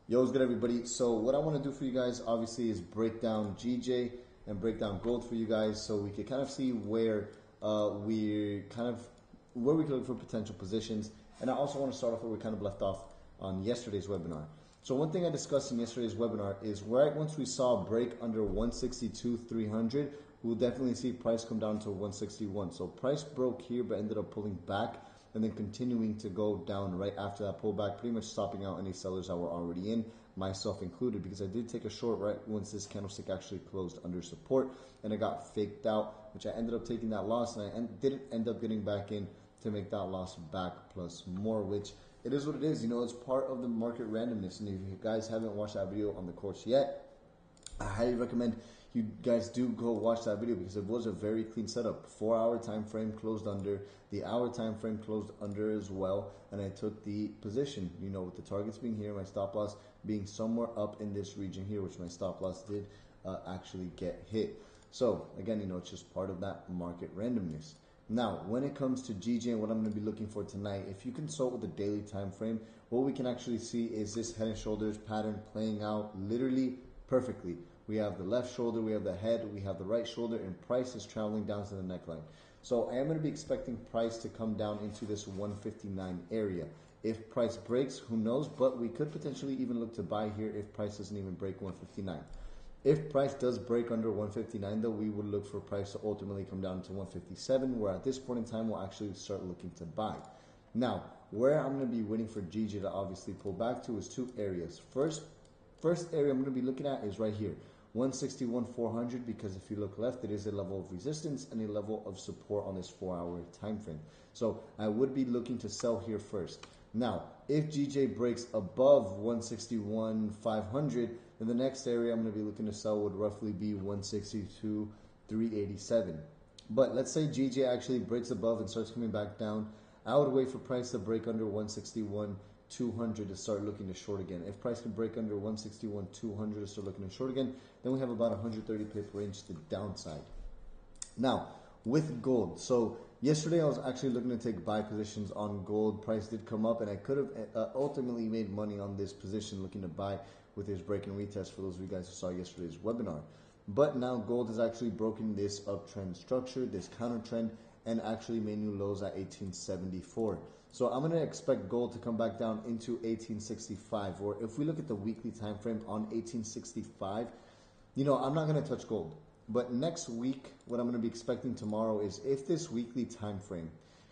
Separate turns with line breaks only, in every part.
Yo, what's good, everybody? So what I want to do for you guys, obviously, is break down GJ and break down gold for you guys, so we can kind of see where where we can look for potential positions. And I also want to start off where we kind of left off on yesterday's webinar. So one thing I discussed in yesterday's webinar is right once we saw a break under 162.300, we'll definitely see price come down to 161. So price broke here, but ended up pulling back and then continuing to go down right after that pullback, pretty much stopping out any sellers that were already in, myself included, because I did take a short right once this candlestick actually closed under support and it got faked out, which I ended up taking that loss, and I didn't end up getting back in to make that loss back plus more, which it is what it is. You know, it's part of the market randomness. And if you guys haven't watched that video on the course yet, I highly recommend you guys do go watch that video, because it was a very clean setup. 4-hour time frame closed under, the hour time frame closed under as well, and I took the position, you know, with the targets being here, my stop loss being somewhere up in this region here, which my stop loss did actually get hit. So again, you know, it's just part of that market randomness. Now, when it comes to GJ and what I'm going to be looking for tonight, if you consult with the daily time frame, what we can actually see is this head and shoulders pattern playing out literally perfectly. We have the left shoulder, we have the head, we have the right shoulder, and price is traveling down to the neckline. So I am going to be expecting price to come down into this 159 area. If price breaks, who knows, but we could potentially even look to buy here if price doesn't even break 159. If price does break under 159, though, we would look for price to ultimately come down to 157, where at this point in time, we'll actually start looking to buy. Now, where I'm going to be waiting for GJ to obviously pull back to is two areas. First area I'm going to be looking at is right here, 161.400, because if you look left, it is a level of resistance and a level of support on this 4-hour time frame. So I would be looking to sell here first. Now, if GJ breaks above 161.500, then the next area I'm going to be looking to sell would roughly be 162.387. But let's say GJ actually breaks above and starts coming back down, I would wait for price to break under 161.200 to start looking to short again. If price can break under 161.200 to start looking to short again, then we have about 130 pip range to downside. Now, with gold, so yesterday I was actually looking to take buy positions on gold. Price did come up, and I could have ultimately made money on this position looking to buy with his break and retest for those of you guys who saw yesterday's webinar. But now gold has actually broken this uptrend structure, this counter trend, and actually made new lows at 1874. So I'm going to expect gold to come back down into 1865, or if we look at the weekly time frame on 1865, you know, I'm not going to touch gold. But next week, what I'm going to be expecting tomorrow is if this weekly time frame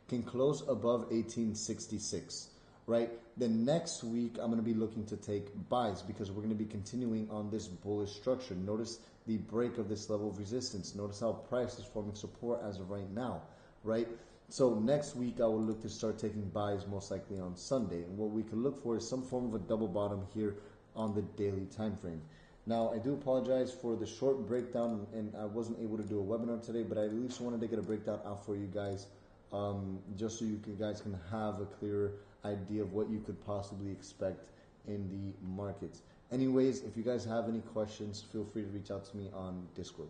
can close above 1866, right, then next week I'm going to be looking to take buys, because we're going to be continuing on this bullish structure. Notice the break of this level of resistance. Notice how price is forming support as of right now, right? So next week I will look to start taking buys, most likely on Sunday. And what we can look for is some form of a double bottom here on the daily time frame. Now, I do apologize for the short breakdown, and I wasn't able to do a webinar today, but I at least wanted to get a breakdown out for you guys, just so you guys can have a clearer idea of what you could possibly expect in the markets. Anyways, if you guys have any questions, feel free to reach out to me on Discord.